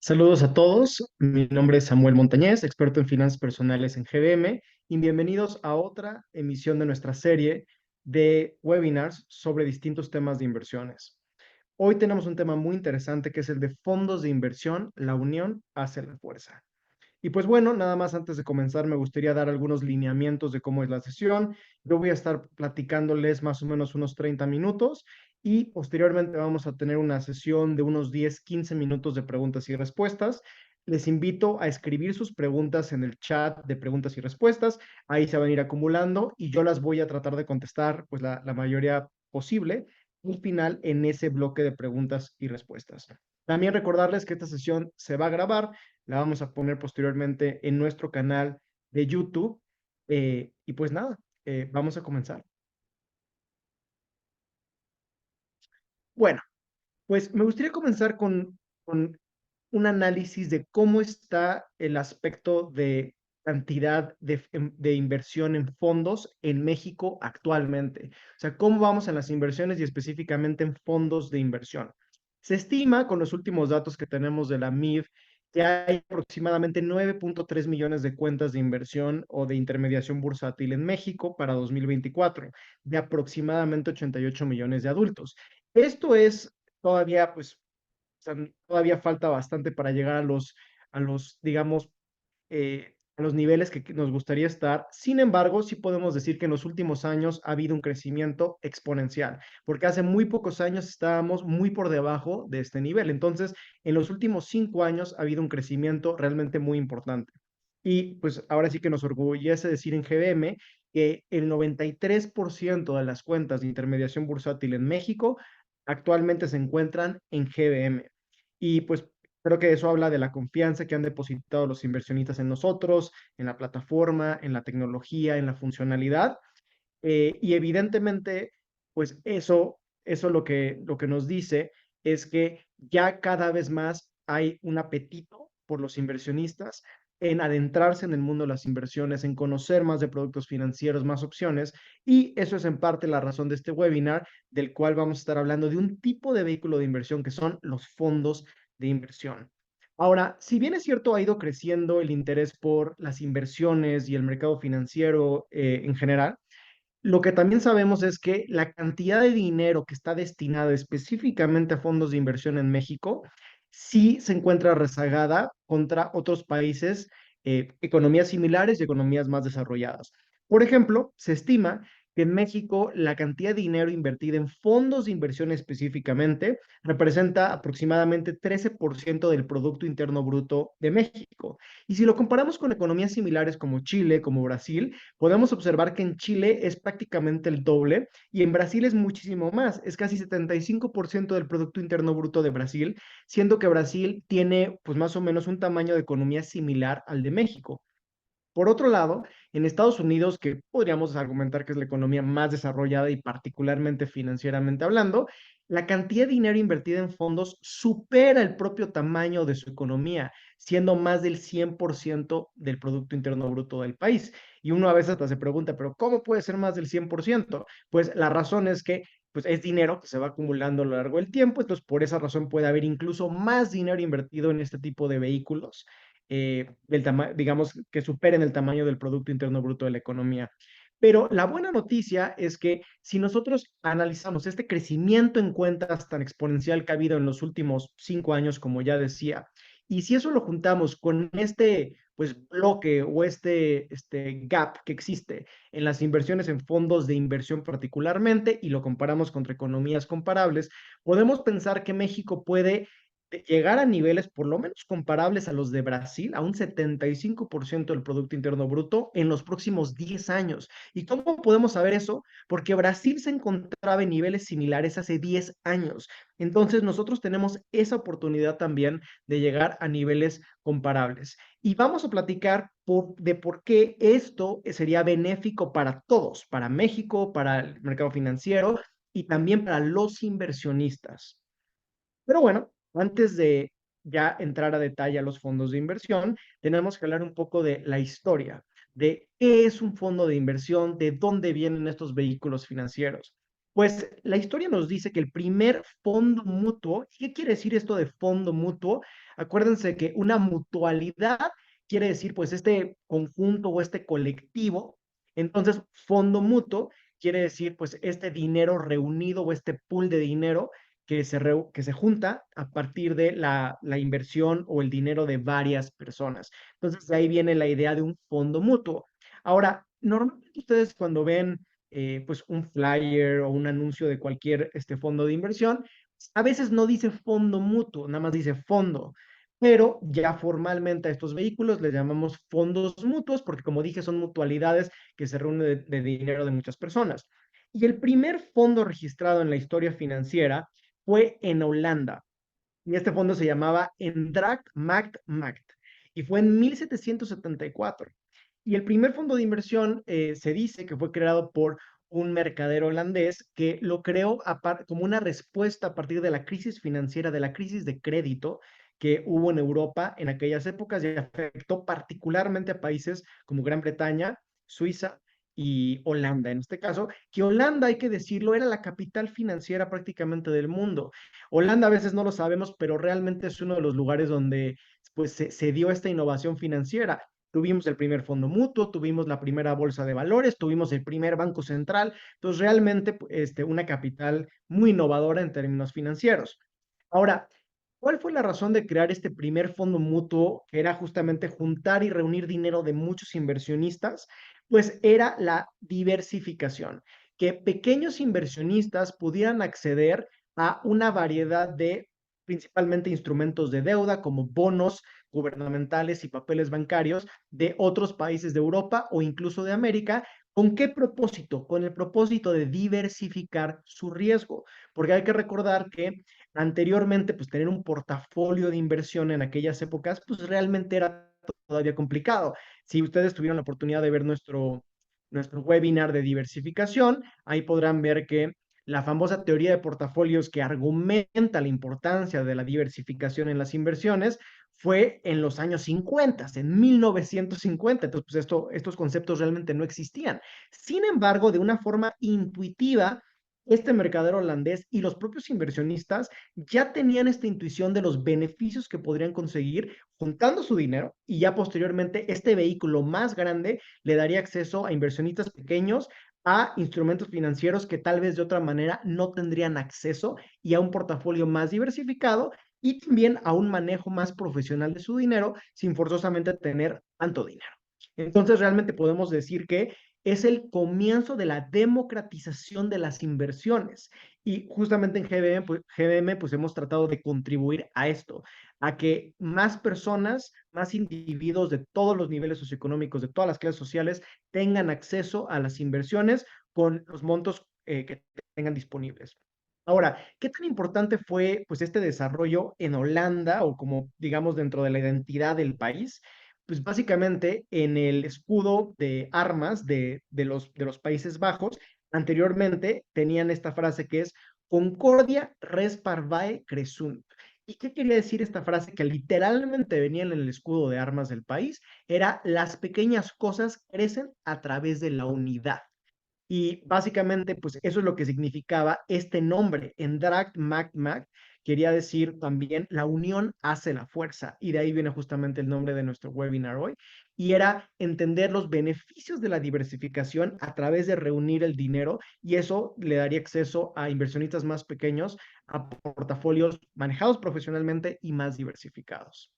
Saludos a todos, mi nombre es Samuel Montañez, experto en finanzas personales en GBM, y bienvenidos a otra emisión de nuestra serie de webinars sobre distintos temas de inversiones. Hoy tenemos un tema muy interesante que es el de fondos de inversión, la unión hace la fuerza. Y pues bueno, nada más antes de comenzar, me gustaría dar algunos lineamientos de cómo es la sesión. Yo voy a estar platicándoles más o menos unos 30 minutos y posteriormente vamos a tener una sesión de unos 10, 15 minutos de preguntas y respuestas. Les invito a escribir sus preguntas en el chat de preguntas y respuestas. Ahí se van a ir acumulando y yo las voy a tratar de contestar, pues la mayoría posible, al final en ese bloque de preguntas y respuestas. También recordarles que esta sesión se va a grabar, la vamos a poner posteriormente en nuestro canal de YouTube. Y pues nada, vamos a comenzar. Bueno, pues me gustaría comenzar con un análisis de cómo está el aspecto de cantidad de inversión en fondos en México actualmente. O sea, cómo vamos en las inversiones y específicamente en fondos de inversión. Se estima, con los últimos datos que tenemos de la MIB, que hay aproximadamente 9.3 millones de cuentas de inversión o de intermediación bursátil en México para 2024, de aproximadamente 88 millones de adultos. Esto es todavía, pues, o sea, todavía falta bastante para llegar digamos, a los niveles que nos gustaría estar. Sin embargo, sí podemos decir que en los últimos años ha habido un crecimiento exponencial, porque hace muy pocos años estábamos muy por debajo de este nivel. Entonces, en los últimos 5 años ha habido un crecimiento realmente muy importante. Y pues ahora sí que nos orgullece decir en GBM que el 93% de las cuentas de intermediación bursátil en México actualmente se encuentran en GBM. Y pues creo que eso habla de la confianza que han depositado los inversionistas en nosotros, en la plataforma, en la tecnología, en la funcionalidad. Y evidentemente, pues eso lo que nos dice es que ya cada vez más hay un apetito por los inversionistas en adentrarse en el mundo de las inversiones, en conocer más de productos financieros, más opciones, y eso es en parte la razón de este webinar, del cual vamos a estar hablando de un tipo de vehículo de inversión que son los fondos de inversión. Ahora, si bien es cierto, ha ido creciendo el interés por las inversiones y el mercado financiero en general, lo que también sabemos es que la cantidad de dinero que está destinada específicamente a fondos de inversión en México sí se encuentra rezagada contra otros países, economías similares y economías más desarrolladas. Por ejemplo, se estima que en México la cantidad de dinero invertida en fondos de inversión específicamente representa aproximadamente 13% del Producto Interno Bruto de México. Y si lo comparamos con economías similares como Chile, como Brasil, podemos observar que en Chile es prácticamente el doble y en Brasil es muchísimo más, es casi 75% del Producto Interno Bruto de Brasil, siendo que Brasil tiene pues más o menos un tamaño de economía similar al de México. Por otro lado, en Estados Unidos, que podríamos argumentar que es la economía más desarrollada y particularmente financieramente hablando, la cantidad de dinero invertida en fondos supera el propio tamaño de su economía, siendo más del 100% del Producto Interno Bruto del país. Y uno a veces hasta se pregunta, pero ¿cómo puede ser más del 100%? Pues la razón es que pues es dinero que se va acumulando a lo largo del tiempo, entonces por esa razón puede haber incluso más dinero invertido en este tipo de vehículos, digamos, que superen el tamaño del Producto Interno Bruto de la economía. Pero la buena noticia es que si nosotros analizamos este crecimiento en cuentas tan exponencial que ha habido en los últimos 5 años, como ya decía, y si eso lo juntamos con este pues bloque o este gap que existe en las inversiones en fondos de inversión particularmente y lo comparamos contra economías comparables, podemos pensar que México puede llegar a niveles por lo menos comparables a los de Brasil, a un 75% del Producto Interno Bruto en los próximos 10 años. ¿Y cómo podemos saber eso? Porque Brasil se encontraba en niveles similares hace 10 años. Entonces nosotros tenemos esa oportunidad también de llegar a niveles comparables. Y vamos a platicar de por qué esto sería benéfico para todos, para México, para el mercado financiero y también para los inversionistas. Pero bueno, antes de ya entrar a detalle a los fondos de inversión, tenemos que hablar un poco de la historia, de qué es un fondo de inversión, de dónde vienen estos vehículos financieros. Pues la historia nos dice que el primer fondo mutuo, ¿qué quiere decir esto de fondo mutuo? Acuérdense que una mutualidad quiere decir pues este conjunto o este colectivo. Entonces, fondo mutuo quiere decir pues este dinero reunido o este pool de dinero que se junta a partir de la inversión o el dinero de varias personas. Entonces, de ahí viene la idea de un fondo mutuo. Ahora, normalmente ustedes cuando ven pues un flyer o un anuncio de cualquier fondo de inversión, a veces no dice fondo mutuo, nada más dice fondo, pero ya formalmente a estos vehículos les llamamos fondos mutuos porque como dije son mutualidades que se reúnen de dinero de muchas personas. Y el primer fondo registrado en la historia financiera fue en Holanda. Y este fondo se llamaba Endracht Macht Macht y fue en 1774. Y el primer fondo de inversión se dice que fue creado por un mercader holandés que lo creó como una respuesta a partir de la crisis financiera, de la crisis de crédito que hubo en Europa en aquellas épocas y afectó particularmente a países como Gran Bretaña, Suiza y Holanda. En este caso, que Holanda, hay que decirlo, era la capital financiera prácticamente del mundo. Holanda a veces no lo sabemos, pero realmente es uno de los lugares donde pues, se dio esta innovación financiera. Tuvimos el primer fondo mutuo, tuvimos la primera bolsa de valores, tuvimos el primer banco central, entonces realmente una capital muy innovadora en términos financieros. Ahora, ¿cuál fue la razón de crear este primer fondo mutuo, que era justamente juntar y reunir dinero de muchos inversionistas? Pues era la diversificación, que pequeños inversionistas pudieran acceder a una variedad de principalmente instrumentos de deuda como bonos gubernamentales y papeles bancarios de otros países de Europa o incluso de América. ¿Con qué propósito? Con el propósito de diversificar su riesgo, porque hay que recordar que anteriormente, pues tener un portafolio de inversión en aquellas épocas, pues realmente era todavía complicado. Si ustedes tuvieron la oportunidad de ver nuestro webinar de diversificación, ahí podrán ver que la famosa teoría de portafolios que argumenta la importancia de la diversificación en las inversiones fue en los años 50, en 1950. Entonces, pues estos conceptos realmente no existían. Sin embargo, de una forma intuitiva, este mercader holandés y los propios inversionistas ya tenían esta intuición de los beneficios que podrían conseguir juntando su dinero y ya posteriormente este vehículo más grande le daría acceso a inversionistas pequeños a instrumentos financieros que tal vez de otra manera no tendrían acceso y a un portafolio más diversificado y también a un manejo más profesional de su dinero sin forzosamente tener tanto dinero. Entonces realmente podemos decir que es el comienzo de la democratización de las inversiones. Y justamente en GBM, pues hemos tratado de contribuir a esto, a que más personas, más individuos de todos los niveles socioeconómicos, de todas las clases sociales, tengan acceso a las inversiones con los montos que tengan disponibles. Ahora, ¿qué tan importante fue pues este desarrollo en Holanda o como digamos dentro de la identidad del país? Pues básicamente en el escudo de armas de los Países Bajos, anteriormente tenían esta frase que es Concordia res parvae crescunt. ¿Y qué quería decir esta frase que literalmente venía en el escudo de armas del país? Era las pequeñas cosas crecen a través de la unidad. Y básicamente, pues eso es lo que significaba este nombre, Endracht Macht Macht, quería decir también la unión hace la fuerza, y de ahí viene justamente el nombre de nuestro webinar hoy, y era entender los beneficios de la diversificación a través de reunir el dinero, y eso le daría acceso a inversionistas más pequeños, a portafolios manejados profesionalmente y más diversificados.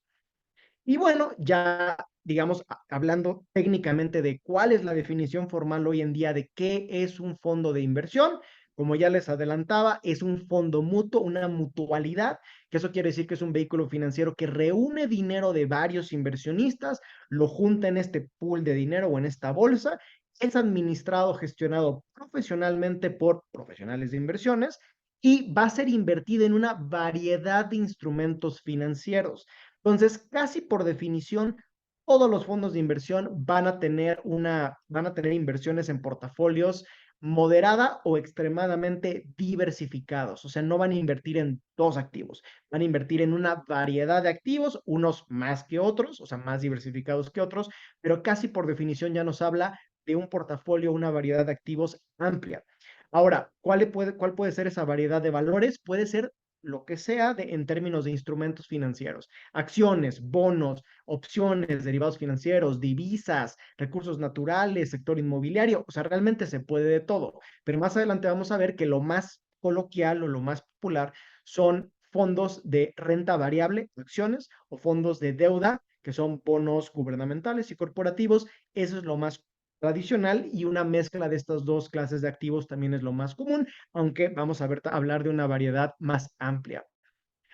Y bueno, ya digamos, hablando técnicamente de cuál es la definición formal hoy en día de qué es un fondo de inversión, como ya les adelantaba, es un fondo mutuo, una mutualidad, que eso quiere decir que es un vehículo financiero que reúne dinero de varios inversionistas, lo junta en este pool de dinero o en esta bolsa, es administrado, gestionado profesionalmente por profesionales de inversiones y va a ser invertido en una variedad de instrumentos financieros. Entonces, casi por definición, todos los fondos de inversión van a tener inversiones en portafolios moderada o extremadamente diversificados. O sea, no van a invertir en dos activos, van a invertir en una variedad de activos, unos más que otros, o sea, más diversificados que otros, pero casi por definición ya nos habla de un portafolio, una variedad de activos amplia. Ahora, cuál puede ser esa variedad de valores? Puede ser lo que sea en términos de instrumentos financieros, acciones, bonos, opciones, derivados financieros, divisas, recursos naturales, sector inmobiliario, o sea, realmente se puede de todo, pero más adelante vamos a ver que lo más coloquial o lo más popular son fondos de renta variable, acciones, o fondos de deuda, que son bonos gubernamentales y corporativos. Eso es lo más tradicional, y una mezcla de estas dos clases de activos también es lo más común, aunque vamos a hablar de una variedad más amplia.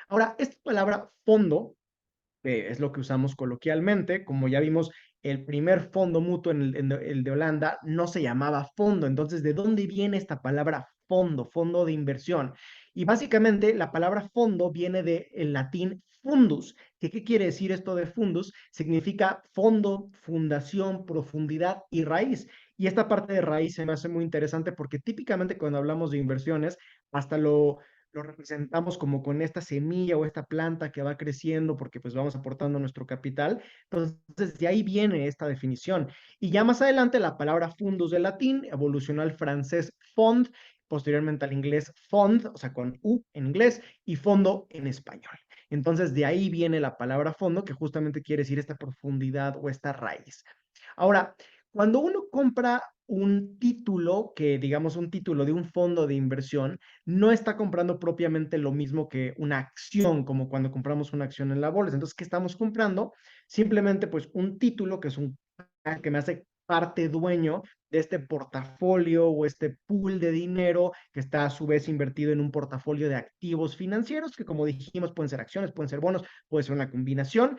Ahora, esta palabra fondo, que es lo que usamos coloquialmente, como ya vimos, el primer fondo mutuo el de Holanda no se llamaba fondo. Entonces, ¿de dónde viene esta palabra fondo? Fondo de inversión. Y básicamente la palabra fondo viene del latín fundus. ¿Qué quiere decir esto de fundus? Significa fondo, fundación, profundidad y raíz. Y esta parte de raíz se me hace muy interesante porque típicamente cuando hablamos de inversiones, hasta lo representamos como con esta semilla o esta planta que va creciendo porque pues vamos aportando nuestro capital. Entonces, de ahí viene esta definición. Y ya más adelante la palabra fundus del latín evolucionó al francés fond, posteriormente al inglés fond, o sea, con U en inglés, y fondo en español. Entonces, de ahí viene la palabra fondo, que justamente quiere decir esta profundidad o esta raíz. Ahora, cuando uno compra un título, que digamos un título de un fondo de inversión, no está comprando propiamente lo mismo que una acción, como cuando compramos una acción en la bolsa. Entonces, ¿qué estamos comprando? Simplemente pues un título que es un que me hace parte dueño de este portafolio o este pool de dinero que está a su vez invertido en un portafolio de activos financieros que, como dijimos, pueden ser acciones, pueden ser bonos, puede ser una combinación.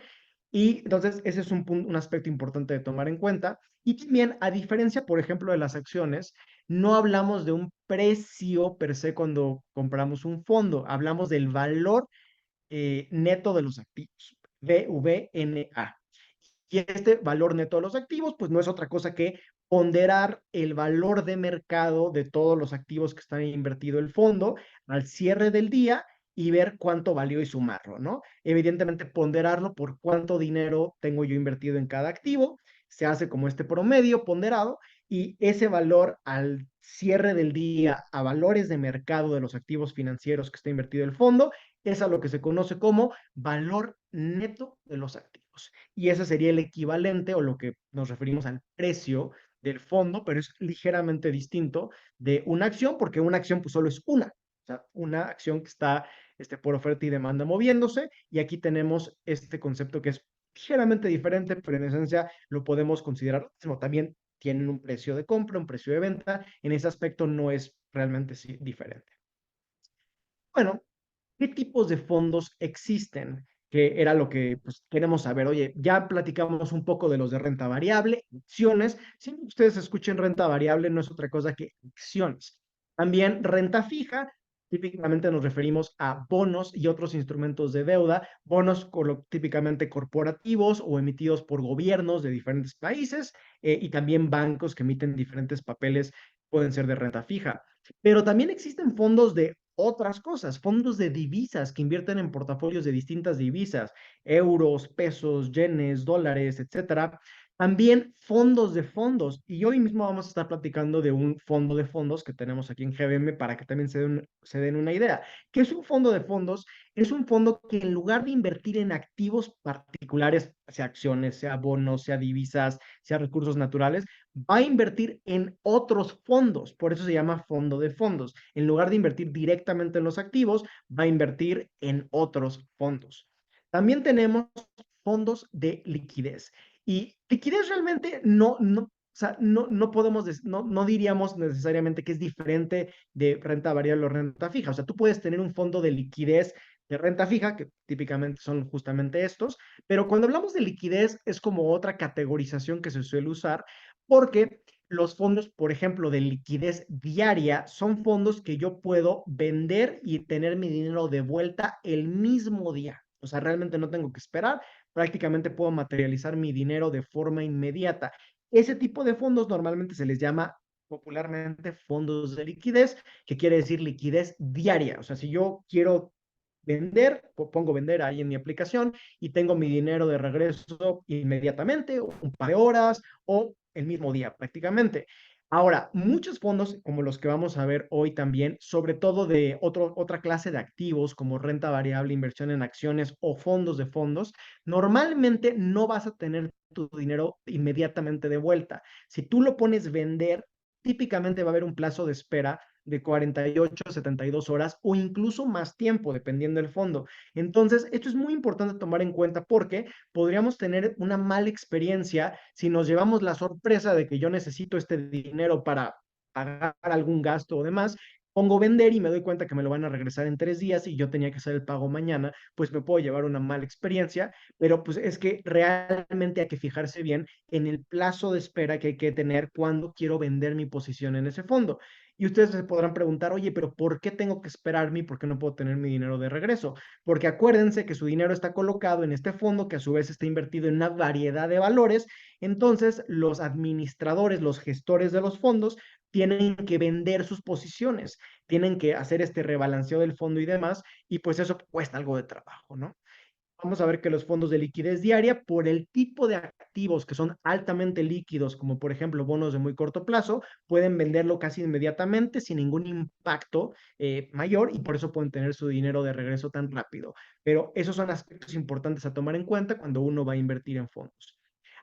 Y entonces ese es un aspecto importante de tomar en cuenta. Y también, a diferencia, por ejemplo, de las acciones, no hablamos de un precio per se cuando compramos un fondo, hablamos del valor neto de los activos, VNA. Y este valor neto de los activos, pues no es otra cosa que ponderar el valor de mercado de todos los activos que están invertido el fondo al cierre del día y ver cuánto valió y sumarlo, ¿no? Evidentemente, ponderarlo por cuánto dinero tengo yo invertido en cada activo, se hace como este promedio ponderado, y ese valor al cierre del día a valores de mercado de los activos financieros que está invertido el fondo es a lo que se conoce como valor neto de los activos. Y ese sería el equivalente o lo que nos referimos al precio del fondo, pero es ligeramente distinto de una acción, porque una acción pues solo es una, o sea, una acción que está por oferta y demanda moviéndose, y aquí tenemos este concepto que es ligeramente diferente, pero en esencia lo podemos considerar lo mismo. También tienen un precio de compra, un precio de venta, en ese aspecto no es realmente diferente. Bueno, ¿qué tipos de fondos existen? Que era lo que pues, queremos saber. Oye, ya platicamos un poco de los de renta variable, acciones. Si ustedes escuchen renta variable, no es otra cosa que acciones. También renta fija, típicamente nos referimos a bonos y otros instrumentos de deuda, bonos típicamente corporativos o emitidos por gobiernos de diferentes países, y también bancos que emiten diferentes papeles, pueden ser de renta fija. Pero también existen fondos de otras cosas, fondos de divisas que invierten en portafolios de distintas divisas, euros, pesos, yenes, dólares, etcétera. También fondos de fondos. Y hoy mismo vamos a estar platicando de un fondo de fondos que tenemos aquí en GBM para que también se den una idea. ¿Qué es un fondo de fondos? Es un fondo que, en lugar de invertir en activos particulares, sea acciones, sea bonos, sea divisas, sea recursos naturales, va a invertir en otros fondos. Por eso se llama fondo de fondos. En lugar de invertir directamente en los activos, va a invertir en otros fondos. También tenemos fondos de liquidez. Y liquidez realmente o sea, no podemos, no diríamos necesariamente que es diferente de renta variable o renta fija. O sea, tú puedes tener un fondo de liquidez de renta fija, que típicamente son justamente estos, pero cuando hablamos de liquidez es como otra categorización que se suele usar, porque los fondos, por ejemplo, de liquidez diaria, son fondos que yo puedo vender y tener mi dinero de vuelta el mismo día. O sea, realmente no tengo que esperar, prácticamente puedo materializar mi dinero de forma inmediata. Ese tipo de fondos normalmente se les llama popularmente fondos de liquidez, que quiere decir liquidez diaria. O sea, si yo quiero vender, pongo vender ahí en mi aplicación y tengo mi dinero de regreso inmediatamente, un par de horas o el mismo día prácticamente. Ahora, muchos fondos, como los que vamos a ver hoy también, sobre todo de otra clase de activos como renta variable, inversión en acciones o fondos de fondos, normalmente no vas a tener tu dinero inmediatamente de vuelta. Si tú lo pones vender, típicamente va a haber un plazo de espera de 48, 72 horas o incluso más tiempo, dependiendo del fondo. Entonces, esto es muy importante tomar en cuenta porque podríamos tener una mala experiencia si nos llevamos la sorpresa de que yo necesito este dinero para pagar algún gasto o demás, pongo vender y me doy cuenta que me lo van a regresar en 3 días y yo tenía que hacer el pago mañana, pues me puedo llevar una mala experiencia, pero pues es que realmente hay que fijarse bien en el plazo de espera que hay que tener cuando quiero vender mi posición en ese fondo. Y ustedes se podrán preguntar, oye, pero ¿por qué tengo que esperarme y por qué no puedo tener mi dinero de regreso? Porque acuérdense que su dinero está colocado en este fondo que a su vez está invertido en una variedad de valores. Entonces, los administradores, los gestores de los fondos, tienen que vender sus posiciones, tienen que hacer este rebalanceo del fondo y demás, y pues eso cuesta algo de trabajo, ¿no? Vamos a ver que los fondos de liquidez diaria, por el tipo de activos que son altamente líquidos, como por ejemplo bonos de muy corto plazo, pueden venderlo casi inmediatamente sin ningún impacto mayor y por eso pueden tener su dinero de regreso tan rápido. Pero esos son aspectos importantes a tomar en cuenta cuando uno va a invertir en fondos.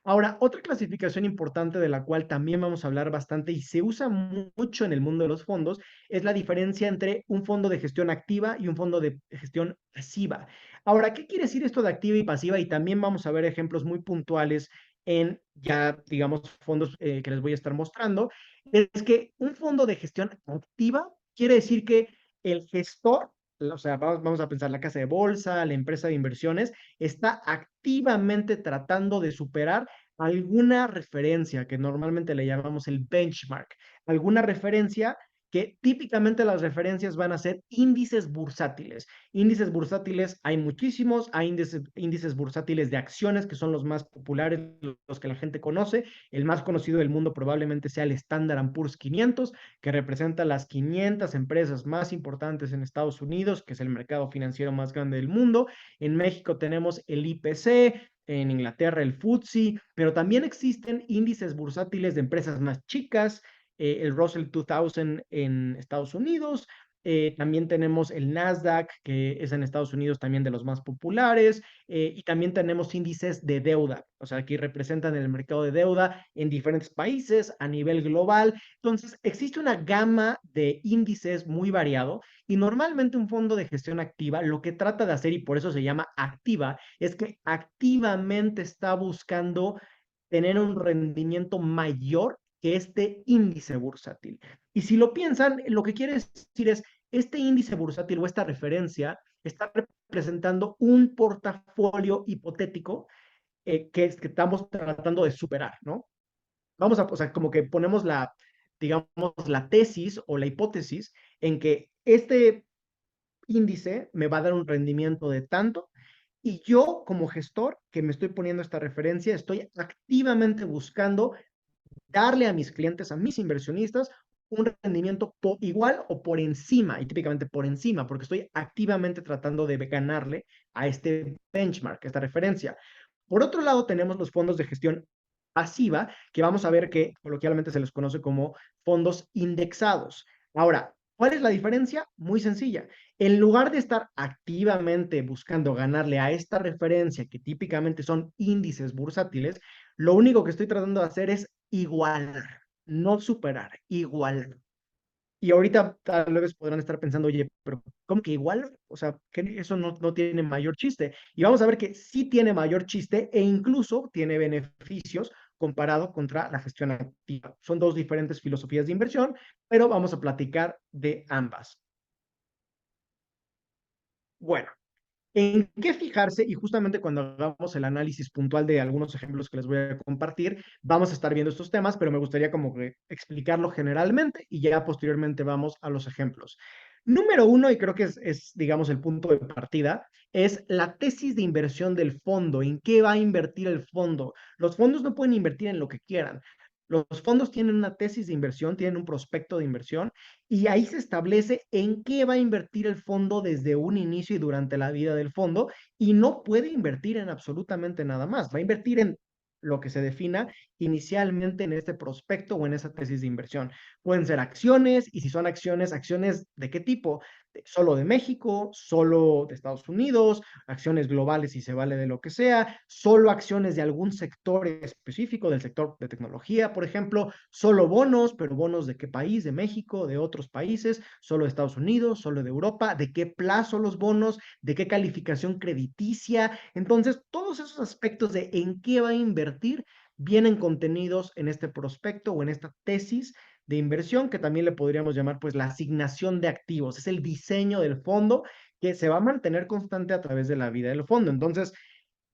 Ahora, otra clasificación importante de la cual también vamos a hablar bastante y se usa mucho en el mundo de los fondos es la diferencia entre un fondo de gestión activa y un fondo de gestión pasiva. Ahora, ¿qué quiere decir esto de activa y pasiva? Y también vamos a ver ejemplos muy puntuales en ya, digamos, fondos que les voy a estar mostrando. Es que un fondo de gestión activa quiere decir que el gestor, o sea, vamos a pensar la casa de bolsa, la empresa de inversiones, está activamente tratando de superar alguna referencia que normalmente le llamamos el benchmark, alguna referencia que típicamente las referencias van a ser índices bursátiles. Índices bursátiles hay muchísimos, hay índices bursátiles de acciones que son los más populares, los que la gente conoce. El más conocido del mundo probablemente sea el Standard Poor's 500, que representa las 500 empresas más importantes en Estados Unidos, que es el mercado financiero más grande del mundo. En México tenemos el IPC, en Inglaterra el FTSE, pero también existen índices bursátiles de empresas más chicas, el Russell 2000 en Estados Unidos, también tenemos el Nasdaq, que es en Estados Unidos también de los más populares, y también tenemos índices de deuda, o sea, aquí representan el mercado de deuda en diferentes países a nivel global. Entonces, existe una gama de índices muy variado y normalmente un fondo de gestión activa lo que trata de hacer, y por eso se llama activa, es que activamente está buscando tener un rendimiento mayor que este índice bursátil. Y si lo piensan, lo que quiere decir es, este índice bursátil o esta referencia está representando un portafolio hipotético que estamos tratando de superar, ¿no? Vamos a, o sea, como que ponemos la, digamos, la tesis o la hipótesis en que este índice me va a dar un rendimiento de tanto y yo como gestor que me estoy poniendo esta referencia, estoy activamente buscando darle a mis clientes, a mis inversionistas, un rendimiento igual o por encima, y típicamente por encima, porque estoy activamente tratando de ganarle a este benchmark, a esta referencia. Por otro lado, tenemos los fondos de gestión pasiva, que vamos a ver que coloquialmente se les conoce como fondos indexados. Ahora, ¿cuál es la diferencia? Muy sencilla. En lugar de estar activamente buscando ganarle a esta referencia, que típicamente son índices bursátiles, lo único que estoy tratando de hacer es igualar, no superar, igualar. Y ahorita tal vez podrán estar pensando, oye, pero ¿cómo que igual? O sea, que eso no tiene mayor chiste. Y vamos a ver que sí tiene mayor chiste e incluso tiene beneficios comparado contra la gestión activa. Son dos diferentes filosofías de inversión, pero vamos a platicar de ambas. Bueno, ¿en qué fijarse? Y justamente cuando hagamos el análisis puntual de algunos ejemplos que les voy a compartir, vamos a estar viendo estos temas, pero me gustaría como que explicarlo generalmente y ya posteriormente vamos a los ejemplos. Número uno, y creo que digamos, el punto de partida, es la tesis de inversión del fondo. ¿En qué va a invertir el fondo? Los fondos no pueden invertir en lo que quieran. Los fondos tienen una tesis de inversión, tienen un prospecto de inversión y ahí se establece en qué va a invertir el fondo desde un inicio y durante la vida del fondo y no puede invertir en absolutamente nada más. Va a invertir en lo que se defina inicialmente en este prospecto o en esa tesis de inversión. Pueden ser acciones, y si son acciones, ¿acciones de qué tipo? Solo de México, solo de Estados Unidos, acciones globales si se vale de lo que sea, solo acciones de algún sector específico, del sector de tecnología, por ejemplo, solo bonos, pero bonos de qué país, de México, de otros países, solo de Estados Unidos, solo de Europa, de qué plazo los bonos, de qué calificación crediticia. Entonces, todos esos aspectos de en qué va a invertir vienen contenidos en este prospecto o en esta tesis de inversión, que también le podríamos llamar pues la asignación de activos. Es el diseño del fondo que se va a mantener constante a través de la vida del fondo. Entonces,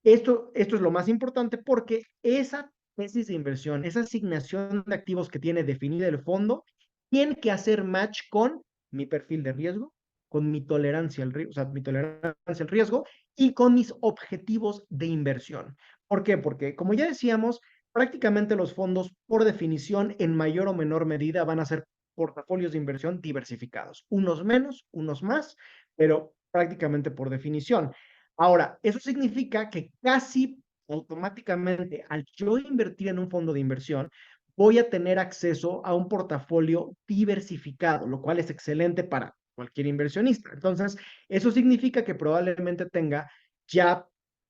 esto es lo más importante porque esa tesis de inversión, esa asignación de activos que tiene definida el fondo, tiene que hacer match con mi perfil de riesgo, con mi tolerancia al riesgo, o sea, mi tolerancia al riesgo y con mis objetivos de inversión. ¿Por qué? Porque, como ya decíamos, prácticamente los fondos, por definición, en mayor o menor medida, van a ser portafolios de inversión diversificados, unos menos, unos más, pero prácticamente por definición. Ahora, eso significa que casi automáticamente, al yo invertir en un fondo de inversión, voy a tener acceso a un portafolio diversificado, lo cual es excelente para cualquier inversionista. Entonces, eso significa que probablemente tenga ya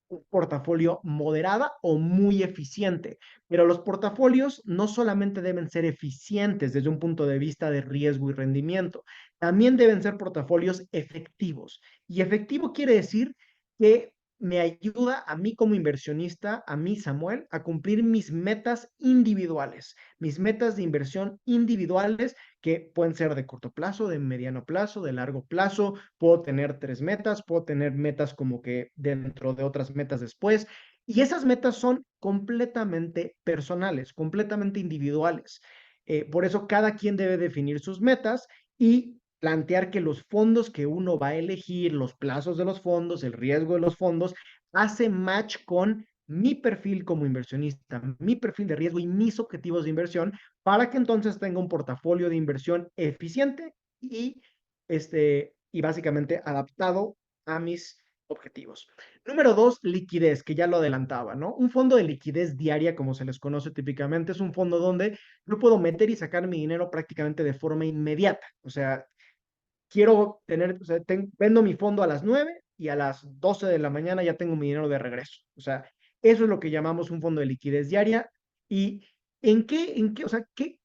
un portafolio moderada o muy eficiente. Pero los portafolios no solamente deben ser eficientes desde un punto de vista de riesgo y rendimiento, también deben ser portafolios efectivos. Y efectivo quiere decir que me ayuda a mí como inversionista, a mí Samuel, a cumplir mis metas individuales, mis metas de inversión individuales que pueden ser de corto plazo, de mediano plazo, de largo plazo. Puedo tener tres metas, puedo tener metas como que dentro de otras metas después. Y esas metas son completamente personales, completamente individuales. Por eso cada quien debe definir sus metas y plantear que los fondos que uno va a elegir, los plazos de los fondos, el riesgo de los fondos, hace match con mi perfil como inversionista, mi perfil de riesgo y mis objetivos de inversión para que entonces tenga un portafolio de inversión eficiente y básicamente adaptado a mis objetivos. Número dos, liquidez, que ya lo adelantaba, ¿no? Un fondo de liquidez diaria, como se les conoce típicamente, es un fondo donde yo puedo meter y sacar mi dinero prácticamente de forma inmediata. O sea, quiero tener, o sea, vendo mi fondo a las 9 y a las 12 de la mañana ya tengo mi dinero de regreso. O sea, eso es lo que llamamos un fondo de liquidez diaria. ¿Y o sea, qué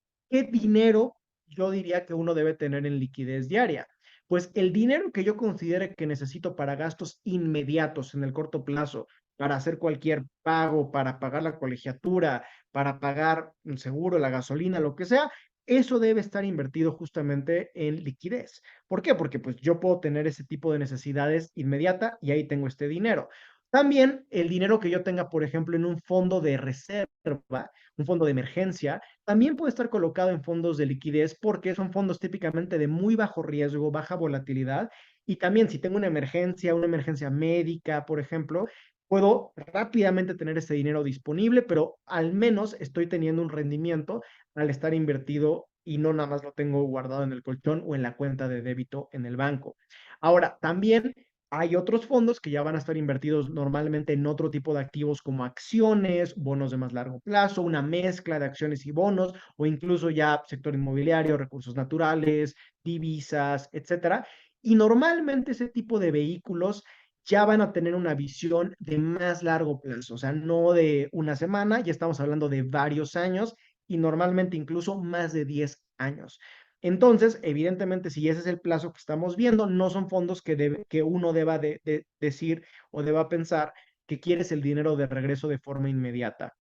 dinero yo diría que uno debe tener en liquidez diaria? Pues el dinero que yo considere que necesito para gastos inmediatos en el corto plazo, para hacer cualquier pago, para pagar la colegiatura, para pagar un seguro, la gasolina, lo que sea, eso debe estar invertido justamente en liquidez. ¿Por qué? Porque pues yo puedo tener ese tipo de necesidades inmediata y ahí tengo este dinero. También el dinero que yo tenga, por ejemplo, en un fondo de reserva, un fondo de emergencia, también puede estar colocado en fondos de liquidez porque son fondos típicamente de muy bajo riesgo, baja volatilidad. Y también si tengo una emergencia médica, por ejemplo, puedo rápidamente tener ese dinero disponible, pero al menos estoy teniendo un rendimiento al estar invertido y no nada más lo tengo guardado en el colchón o en la cuenta de débito en el banco. Ahora, también hay otros fondos que ya van a estar invertidos normalmente en otro tipo de activos como acciones, bonos de más largo plazo, una mezcla de acciones y bonos, o incluso ya sector inmobiliario, recursos naturales, divisas, etcétera. Y normalmente ese tipo de vehículos ya van a tener una visión de más largo plazo, o sea, no de una semana, ya estamos hablando de varios años y normalmente incluso más de 10 años. Entonces, evidentemente, si ese es el plazo que estamos viendo, no son fondos que uno deba de decir o deba pensar que quieres el dinero de regreso de forma inmediata.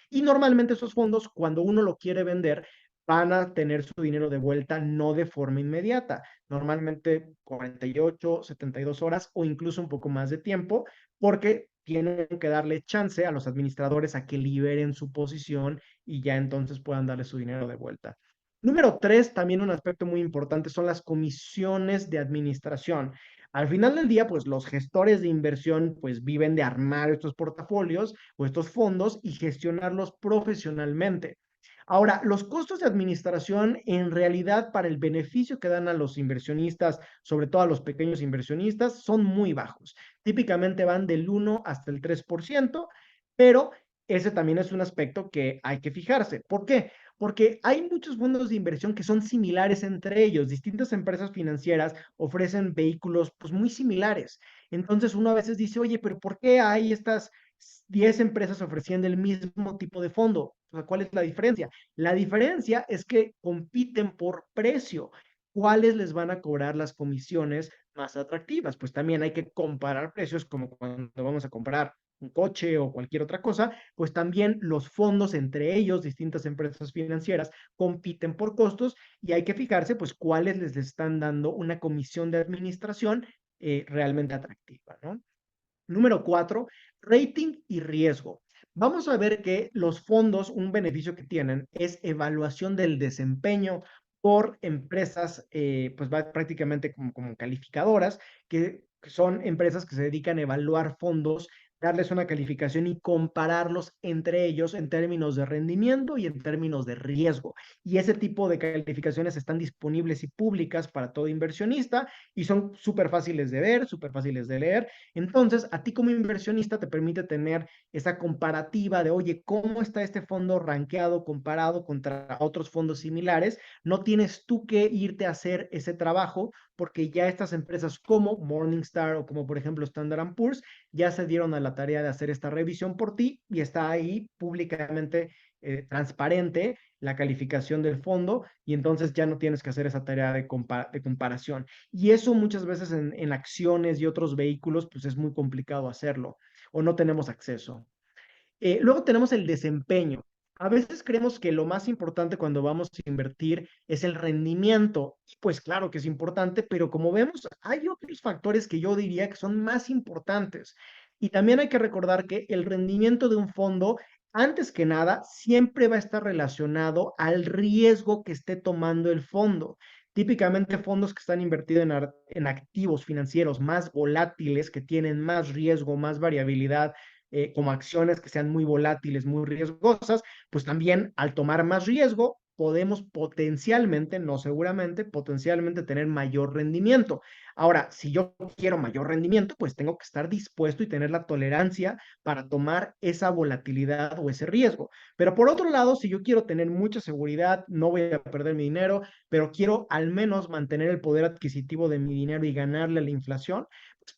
Y normalmente esos fondos, cuando uno lo quiere vender, van a tener su dinero de vuelta no de forma inmediata, normalmente 48, 72 horas o incluso un poco más de tiempo, porque tienen que darle chance a los administradores a que liberen su posición y ya entonces puedan darle su dinero de vuelta. Número tres, también un aspecto muy importante son las comisiones de administración. Al final del día, pues los gestores de inversión pues viven de armar estos portafolios o estos fondos y gestionarlos profesionalmente. Ahora, los costos de administración en realidad para el beneficio que dan a los inversionistas, sobre todo a los pequeños inversionistas, son muy bajos. Típicamente van del 1 hasta el 3%, pero ese también es un aspecto que hay que fijarse. ¿Por qué? Porque hay muchos fondos de inversión que son similares entre ellos. Distintas empresas financieras ofrecen vehículos pues muy similares. Entonces uno a veces dice, oye, pero ¿por qué hay estas 10 empresas ofreciendo el mismo tipo de fondo? O sea, ¿cuál es la diferencia? La diferencia es que compiten por precio. ¿Cuáles les van a cobrar las comisiones más atractivas? Pues también hay que comparar precios como cuando vamos a comprar un coche o cualquier otra cosa, pues también los fondos entre ellos, distintas empresas financieras, compiten por costos y hay que fijarse pues cuáles les están dando una comisión de administración realmente atractiva, ¿no? Número 4, rating y riesgo. Vamos a ver que los fondos, un beneficio que tienen es evaluación del desempeño por empresas, pues prácticamente como calificadoras, que son empresas que se dedican a evaluar fondos, darles una calificación y compararlos entre ellos en términos de rendimiento y en términos de riesgo. Y ese tipo de calificaciones están disponibles y públicas para todo inversionista y son súper fáciles de ver, súper fáciles de leer. Entonces, a ti como inversionista te permite tener esa comparativa de, oye, ¿cómo está este fondo rankeado comparado contra otros fondos similares? No tienes tú que irte a hacer ese trabajo porque ya estas empresas como Morningstar o como por ejemplo Standard Poor's ya se dieron a la tarea de hacer esta revisión por ti y está ahí públicamente transparente la calificación del fondo y entonces ya no tienes que hacer esa tarea de comparación. Y eso muchas veces en acciones y otros vehículos, pues es muy complicado hacerlo o no tenemos acceso. Luego tenemos el desempeño. A veces creemos que lo más importante cuando vamos a invertir es el rendimiento. Y pues claro que es importante, pero como vemos, hay otros factores que yo diría que son más importantes. Y también hay que recordar que el rendimiento de un fondo, antes que nada, siempre va a estar relacionado al riesgo que esté tomando el fondo. Típicamente fondos que están invertidos en activos financieros más volátiles, que tienen más riesgo, más variabilidad, como acciones que sean muy volátiles, muy riesgosas, pues también al tomar más riesgo podemos potencialmente, no seguramente, potencialmente tener mayor rendimiento. Ahora, si yo quiero mayor rendimiento, pues tengo que estar dispuesto y tener la tolerancia para tomar esa volatilidad o ese riesgo. Pero por otro lado, si yo quiero tener mucha seguridad, no voy a perder mi dinero, pero quiero al menos mantener el poder adquisitivo de mi dinero y ganarle a la inflación,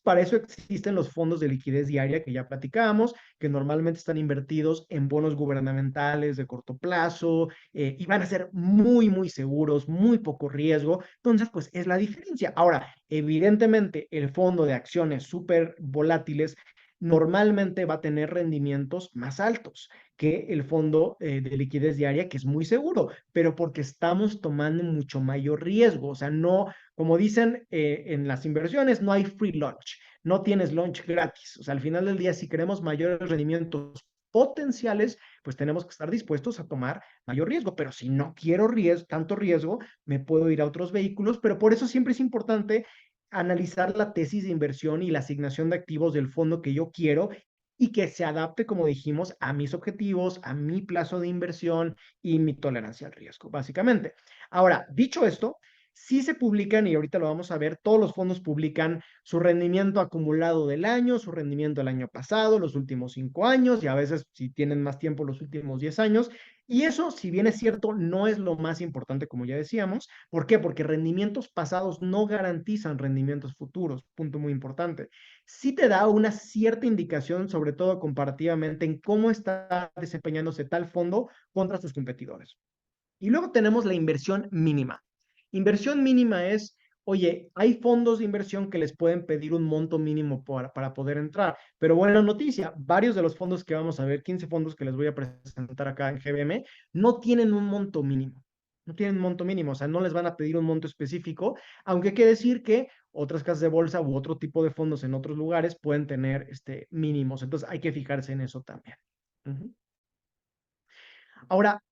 para eso existen los fondos de liquidez diaria que ya platicábamos, que normalmente están invertidos en bonos gubernamentales de corto plazo y van a ser muy, muy seguros, muy poco riesgo. Entonces, pues es la diferencia. Ahora, evidentemente, el fondo de acciones súper volátiles normalmente va a tener rendimientos más altos que el fondo de liquidez diaria, que es muy seguro, pero porque estamos tomando mucho mayor riesgo. O sea, no, como dicen en las inversiones, no hay free lunch, no tienes lunch gratis. O sea, al final del día, si queremos mayores rendimientos potenciales, pues tenemos que estar dispuestos a tomar mayor riesgo. Pero si no quiero tanto riesgo, me puedo ir a otros vehículos. Pero por eso siempre es importante analizar la tesis de inversión y la asignación de activos del fondo que yo quiero y que se adapte, como dijimos, a mis objetivos, a mi plazo de inversión y mi tolerancia al riesgo, básicamente. Ahora, dicho esto, sí se publican, y ahorita lo vamos a ver, todos los fondos publican su rendimiento acumulado del año, su rendimiento del año pasado, los últimos 5 años, y a veces, si tienen más tiempo, los últimos 10 años. Y eso, si bien es cierto, no es lo más importante, como ya decíamos. ¿Por qué? Porque rendimientos pasados no garantizan rendimientos futuros, punto muy importante. Sí te da una cierta indicación, sobre todo comparativamente, en cómo está desempeñándose tal fondo contra sus competidores. Y luego tenemos la inversión mínima. Inversión mínima es, oye, hay fondos de inversión que les pueden pedir un monto mínimo para poder entrar, pero buena noticia, varios de los fondos que vamos a ver, 15 fondos que les voy a presentar acá en GBM, no tienen un monto mínimo. No tienen un monto mínimo, o sea, no les van a pedir un monto específico, aunque hay que decir que otras casas de bolsa u otro tipo de fondos en otros lugares pueden tener mínimos, entonces hay que fijarse en eso también. Uh -huh. Ahora,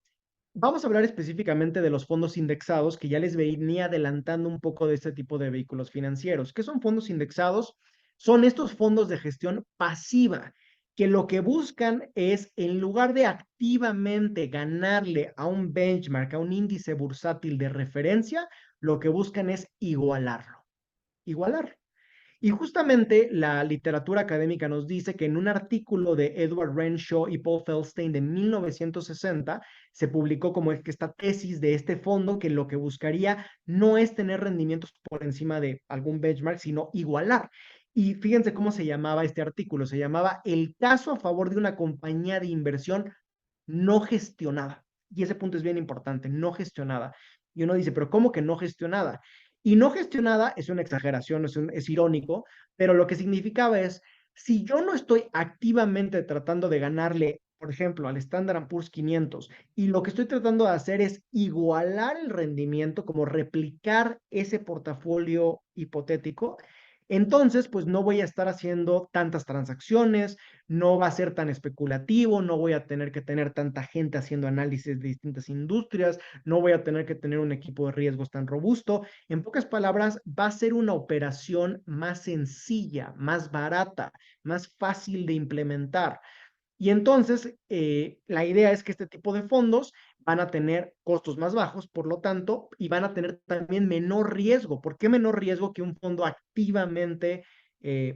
vamos a hablar específicamente de los fondos indexados, que ya les venía adelantando un poco de este tipo de vehículos financieros. ¿Qué son fondos indexados? Son estos fondos de gestión pasiva, que lo que buscan es, en lugar de activamente ganarle a un benchmark, a un índice bursátil de referencia, lo que buscan es igualarlo. Igualar. Y justamente la literatura académica nos dice que en un artículo de Edward Renshaw y Paul Feldstein de 1960 se publicó como que esta tesis de este fondo que lo que buscaría no es tener rendimientos por encima de algún benchmark, sino igualar. Y fíjense cómo se llamaba este artículo. Se llamaba El caso a favor de una compañía de inversión no gestionada. Y ese punto es bien importante, no gestionada. Y uno dice, pero ¿cómo que no gestionada? Y no gestionada es una exageración, es irónico, pero lo que significaba es, si yo no estoy activamente tratando de ganarle, por ejemplo, al Standard Poor's 500, y lo que estoy tratando de hacer es igualar el rendimiento, como replicar ese portafolio hipotético, entonces, pues no voy a estar haciendo tantas transacciones, no va a ser tan especulativo, no voy a tener que tener tanta gente haciendo análisis de distintas industrias, no voy a tener que tener un equipo de riesgos tan robusto. En pocas palabras, va a ser una operación más sencilla, más barata, más fácil de implementar. Y entonces, la idea es que este tipo de fondos van a tener costos más bajos, por lo tanto, y van a tener también menor riesgo. ¿Por qué menor riesgo que un fondo activamente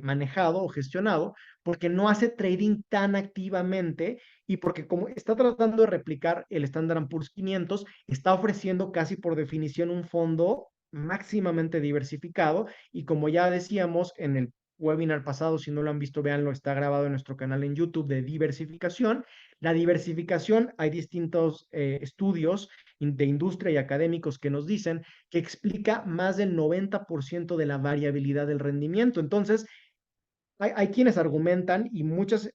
manejado o gestionado? Porque no hace trading tan activamente y porque como está tratando de replicar el Standard Poor's 500, está ofreciendo casi por definición un fondo máximamente diversificado y como ya decíamos en el webinar pasado, si no lo han visto, véanlo, está grabado en nuestro canal en YouTube de diversificación. La diversificación, hay distintos estudios de industria y académicos que nos dicen que explica más del 90% de la variabilidad del rendimiento. Entonces, hay quienes argumentan y muchos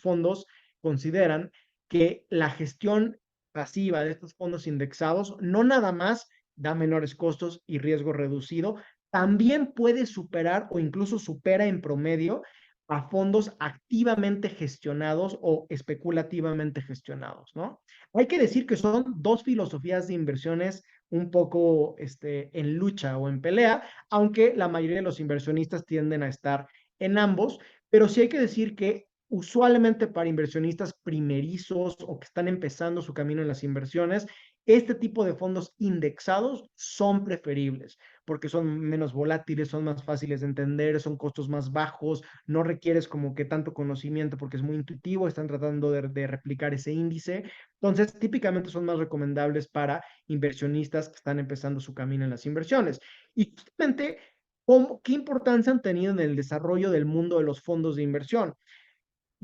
fondos consideran que la gestión pasiva de estos fondos indexados no nada más da menores costos y riesgo reducido, también puede superar o incluso supera en promedio a fondos activamente gestionados o especulativamente gestionados, ¿no? Hay que decir que son dos filosofías de inversiones un poco en lucha o en pelea, aunque la mayoría de los inversionistas tienden a estar en ambos, pero sí hay que decir que usualmente para inversionistas primerizos o que están empezando su camino en las inversiones, este tipo de fondos indexados son preferibles porque son menos volátiles, son más fáciles de entender, son costos más bajos, no requieres como que tanto conocimiento porque es muy intuitivo, están tratando de replicar ese índice. Entonces, típicamente son más recomendables para inversionistas que están empezando su camino en las inversiones. Y justamente ¿qué importancia han tenido en el desarrollo del mundo de los fondos de inversión?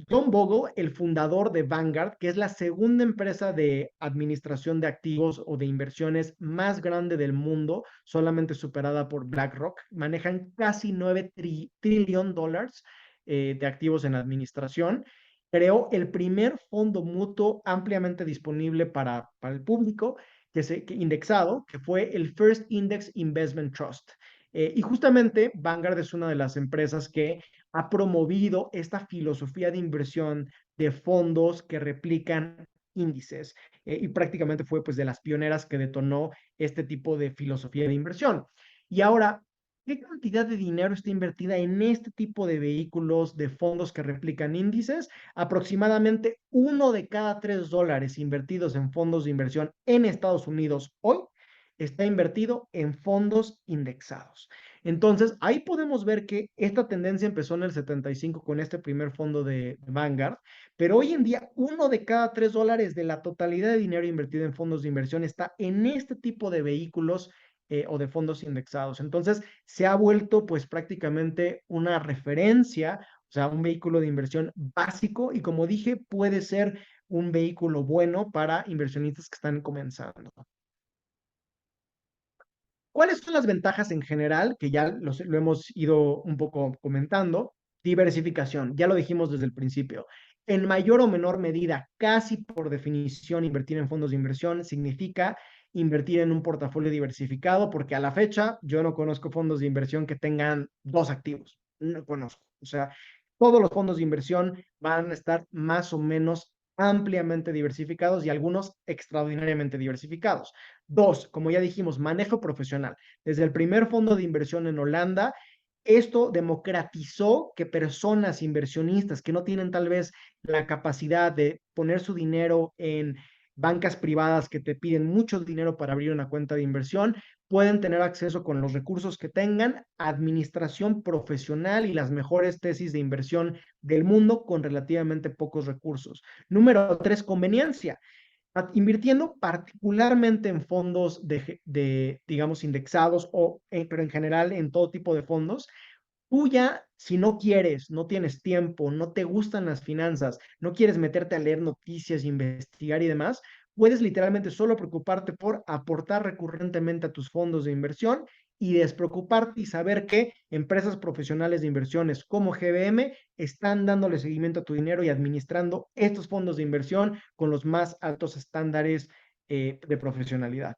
John Bogle, el fundador de Vanguard, que es la segunda empresa de administración de activos o de inversiones más grande del mundo, solamente superada por BlackRock, manejan casi 9 trillón dólares de activos en administración. Creó el primer fondo mutuo ampliamente disponible para el público, que indexado, que fue el First Index Investment Trust. Y justamente Vanguard es una de las empresas que ha promovido esta filosofía de inversión de fondos que replican índices y prácticamente fue pues de las pioneras que detonó este tipo de filosofía de inversión. Y ahora, ¿qué cantidad de dinero está invertida en este tipo de vehículos de fondos que replican índices? Aproximadamente uno de cada $3 invertidos en fondos de inversión en Estados Unidos hoy está invertido en fondos indexados. Entonces, ahí podemos ver que esta tendencia empezó en el 75 con este primer fondo de Vanguard, pero hoy en día uno de cada $3 de la totalidad de dinero invertido en fondos de inversión está en este tipo de vehículos o de fondos indexados. Entonces, se ha vuelto pues prácticamente una referencia, o sea, un vehículo de inversión básico y como dije, puede ser un vehículo bueno para inversionistas que están comenzando. ¿Cuáles son las ventajas en general? Que ya lo hemos ido un poco comentando. Diversificación, ya lo dijimos desde el principio. En mayor o menor medida, casi por definición, invertir en fondos de inversión significa invertir en un portafolio diversificado, porque a la fecha yo no conozco fondos de inversión que tengan dos activos. No conozco. O sea, todos los fondos de inversión van a estar más o menos ampliamente diversificados y algunos extraordinariamente diversificados. Dos, como ya dijimos, manejo profesional. Desde el primer fondo de inversión en Holanda, esto democratizó que personas inversionistas que no tienen tal vez la capacidad de poner su dinero en bancas privadas que te piden mucho dinero para abrir una cuenta de inversión, pueden tener acceso con los recursos que tengan a administración profesional y las mejores tesis de inversión del mundo con relativamente pocos recursos. Número tres, conveniencia. Invirtiendo particularmente en fondos digamos, indexados pero en general en todo tipo de fondos, tú ya, si no quieres, no tienes tiempo, no te gustan las finanzas, no quieres meterte a leer noticias, investigar y demás, puedes literalmente solo preocuparte por aportar recurrentemente a tus fondos de inversión y despreocuparte y saber que empresas profesionales de inversiones como GBM están dándole seguimiento a tu dinero y administrando estos fondos de inversión con los más altos estándares de profesionalidad.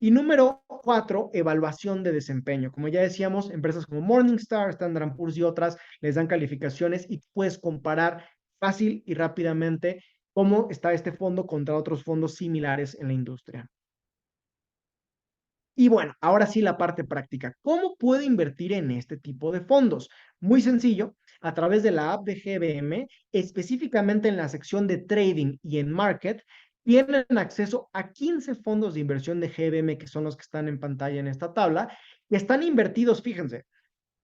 Y número cuatro, evaluación de desempeño. Como ya decíamos, empresas como Morningstar, Standard Poor's y otras les dan calificaciones y puedes comparar fácil y rápidamente cómo está este fondo contra otros fondos similares en la industria. Y bueno, ahora sí la parte práctica. ¿Cómo puedo invertir en este tipo de fondos? Muy sencillo, a través de la app de GBM, específicamente en la sección de trading y en market, tienen acceso a 15 fondos de inversión de GBM, que son los que están en pantalla en esta tabla, y están invertidos, fíjense,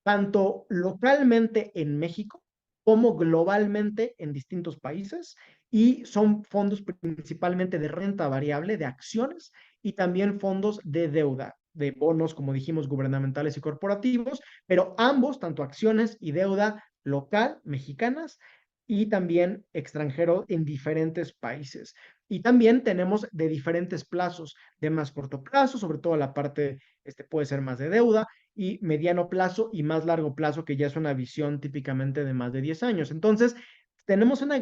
tanto localmente en México como globalmente en distintos países y son fondos principalmente de renta variable, de acciones y también fondos de deuda, de bonos, como dijimos, gubernamentales y corporativos, pero ambos, tanto acciones y deuda local, mexicanas, y también extranjero en diferentes países. Y también tenemos de diferentes plazos, de más corto plazo, sobre todo la parte, puede ser más de deuda, y mediano plazo y más largo plazo, que ya es una visión típicamente de más de 10 años. Entonces, tenemos una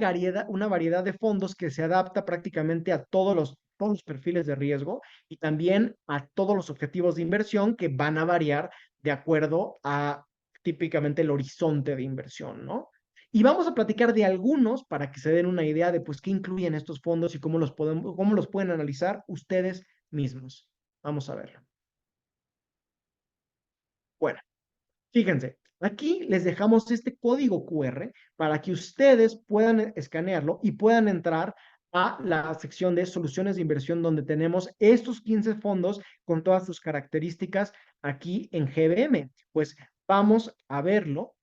variedad de fondos que se adapta prácticamente a todos los perfiles de riesgo y también a todos los objetivos de inversión que van a variar de acuerdo a típicamente el horizonte de inversión, ¿no? Y vamos a platicar de algunos para que se den una idea de pues qué incluyen estos fondos y cómo los pueden analizar ustedes mismos. Vamos a verlo. Bueno, fíjense, aquí les dejamos este código QR para que ustedes puedan escanearlo y puedan entrar a la sección de soluciones de inversión donde tenemos estos 15 fondos con todas sus características aquí en GBM. Pues vamos a verlo.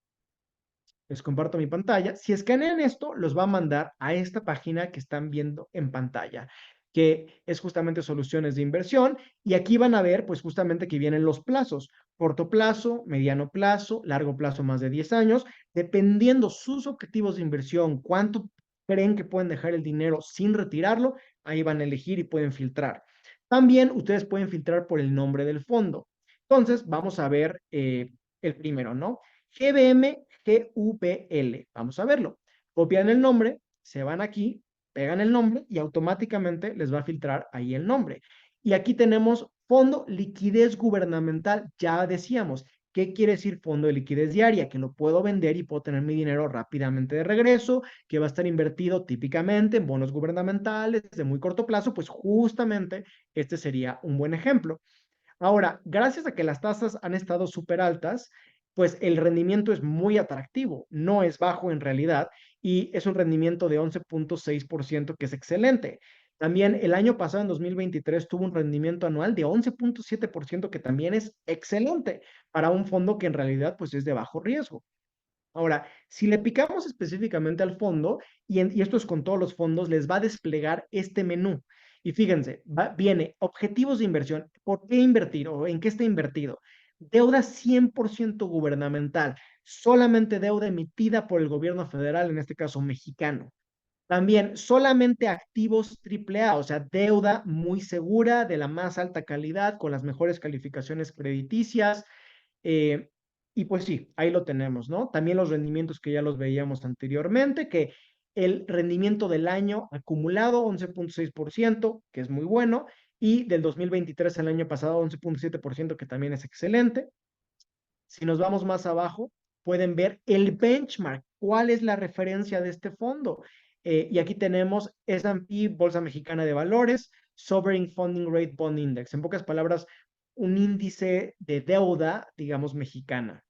Les comparto mi pantalla. Si escanean esto, los va a mandar a esta página que están viendo en pantalla, que es justamente soluciones de inversión. Y aquí van a ver, pues justamente que vienen los plazos, corto plazo, mediano plazo, largo plazo, más de 10 años, dependiendo sus objetivos de inversión, cuánto creen que pueden dejar el dinero sin retirarlo, ahí van a elegir y pueden filtrar. También ustedes pueden filtrar por el nombre del fondo. Entonces, vamos a ver el primero, ¿no? GBM GVL. Vamos a verlo. Copian el nombre, se van aquí, pegan el nombre y automáticamente les va a filtrar ahí el nombre. Y aquí tenemos fondo liquidez gubernamental. Ya decíamos, ¿qué quiere decir fondo de liquidez diaria? Que lo puedo vender y puedo tener mi dinero rápidamente de regreso, que va a estar invertido típicamente en bonos gubernamentales de muy corto plazo, pues justamente este sería un buen ejemplo. Ahora, gracias a que las tasas han estado súper altas, pues el rendimiento es muy atractivo, no es bajo en realidad y es un rendimiento de 11.6% que es excelente. También el año pasado, en 2023, tuvo un rendimiento anual de 11.7% que también es excelente para un fondo que en realidad pues es de bajo riesgo. Ahora, si le picamos específicamente al fondo, y esto es con todos los fondos, les va a desplegar este menú. Y fíjense, viene objetivos de inversión, ¿por qué invertir o en qué está invertido? Deuda 100% gubernamental, solamente deuda emitida por el gobierno federal, en este caso mexicano. También solamente activos AAA, o sea, deuda muy segura, de la más alta calidad, con las mejores calificaciones crediticias, eh, y pues sí, ahí lo tenemos, ¿no? También los rendimientos que ya los veíamos anteriormente, que el rendimiento del año acumulado 11.6%, que es muy bueno, y del 2023 al año pasado 11.7%, que también es excelente. Si nos vamos más abajo, pueden ver el benchmark, cuál es la referencia de este fondo. Y aquí tenemos S&P, Bolsa Mexicana de Valores, Sovereign Funding Rate Bond Index. En pocas palabras, un índice de deuda, digamos, mexicana.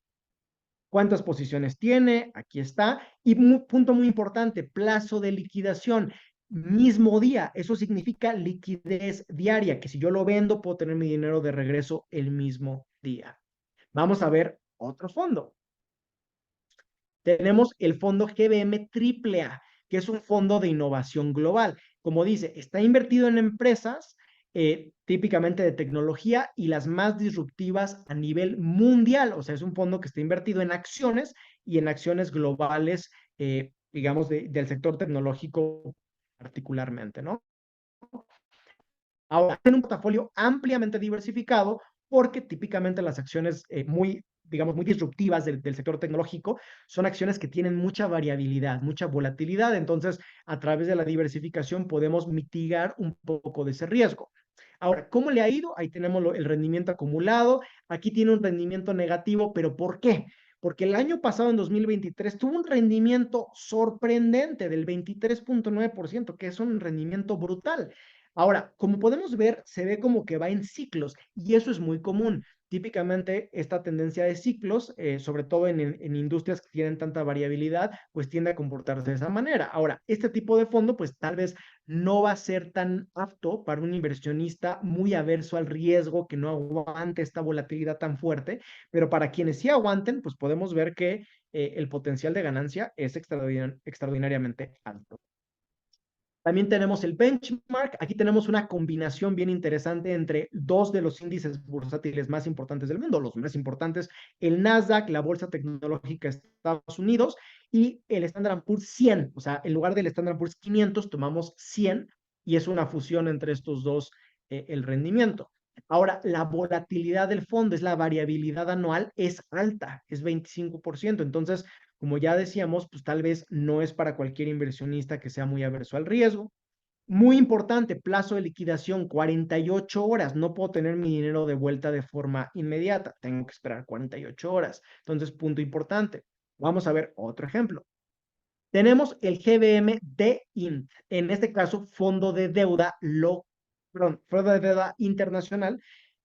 ¿Cuántas posiciones tiene? Aquí está. Y punto muy importante, plazo de liquidación. mismo día. Eso significa liquidez diaria, que si yo lo vendo, puedo tener mi dinero de regreso el mismo día. Vamos a ver otro fondo. Tenemos el fondo GBM AAA, que es un fondo de innovación global. Como dice, está invertido en empresas típicamente de tecnología y las más disruptivas a nivel mundial. O sea, es un fondo que está invertido en acciones y en acciones globales, digamos, del sector tecnológico particularmente, ¿no? Ahora, tiene un portafolio ampliamente diversificado porque típicamente las acciones muy, digamos, muy disruptivas del sector tecnológico son acciones que tienen mucha variabilidad, mucha volatilidad. Entonces, a través de la diversificación podemos mitigar un poco de ese riesgo. Ahora, ¿cómo le ha ido? Ahí tenemos el rendimiento acumulado. Aquí tiene un rendimiento negativo, pero ¿por qué? Porque el año pasado, en 2023, tuvo un rendimiento sorprendente del 23.9%, que es un rendimiento brutal. Ahora, como podemos ver, se ve como que va en ciclos y eso es muy común. Típicamente, esta tendencia de ciclos, sobre todo en industrias que tienen tanta variabilidad, pues tiende a comportarse de esa manera. Ahora, este tipo de fondo, pues tal vez no va a ser tan apto para un inversionista muy averso al riesgo, que no aguante esta volatilidad tan fuerte, pero para quienes sí aguanten, pues podemos ver que el potencial de ganancia es extraordinariamente alto. También tenemos el benchmark. Aquí tenemos una combinación bien interesante entre dos de los índices bursátiles más importantes del mundo, los más importantes, el Nasdaq, la bolsa tecnológica de Estados Unidos, y el Standard Poor's 100. O sea, en lugar del Standard Poor's 500, tomamos 100 y es una fusión entre estos dos, el rendimiento. Ahora, la volatilidad del fondo, es la variabilidad anual, es alta, es 25%. Entonces, como ya decíamos, pues tal vez no es para cualquier inversionista que sea muy averso al riesgo. Muy importante, plazo de liquidación, 48 horas. No puedo tener mi dinero de vuelta de forma inmediata. Tengo que esperar 48 horas. Entonces, punto importante. Vamos a ver otro ejemplo. Tenemos el GBM DINT, en este caso, fondo de deuda, perdón, fondo de deuda internacional.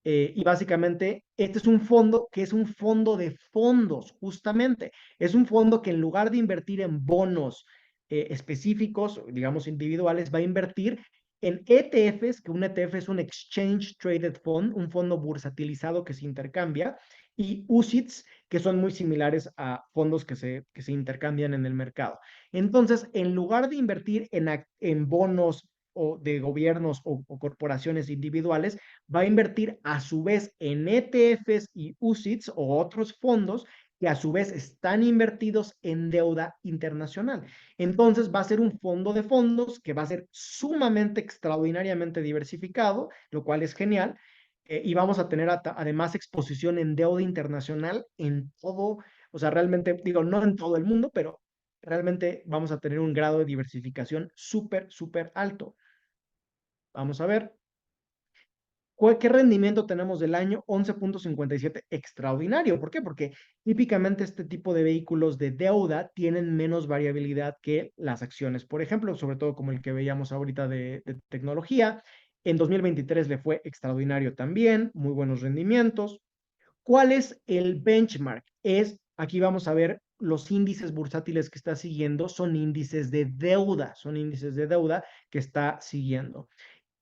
Y básicamente, este es un fondo que es un fondo de fondos, justamente. Es un fondo que en lugar de invertir en bonos específicos, digamos individuales, va a invertir en ETFs, que un ETF es un Exchange Traded Fund, un fondo bursatilizado que se intercambia, y UCITS, que son muy similares a fondos que se intercambian en el mercado. Entonces, en lugar de invertir en bonos o de gobiernos o corporaciones individuales, va a invertir a su vez en ETFs y UCITS o otros fondos que a su vez están invertidos en deuda internacional. Entonces va a ser un fondo de fondos que va a ser sumamente extraordinariamente diversificado, lo cual es genial. Y vamos a tener además exposición en deuda internacional en todo, o sea, realmente, digo, no en todo el mundo, pero realmente vamos a tener un grado de diversificación súper, súper alto. Vamos a ver. ¿Qué rendimiento tenemos del año? 11.57, extraordinario. ¿Por qué? Porque típicamente este tipo de vehículos de deuda tienen menos variabilidad que las acciones, por ejemplo, sobre todo como el que veíamos ahorita de tecnología. En 2023 le fue extraordinario también, muy buenos rendimientos. ¿Cuál es el benchmark? Aquí vamos a ver los índices bursátiles que está siguiendo, son índices de deuda que está siguiendo.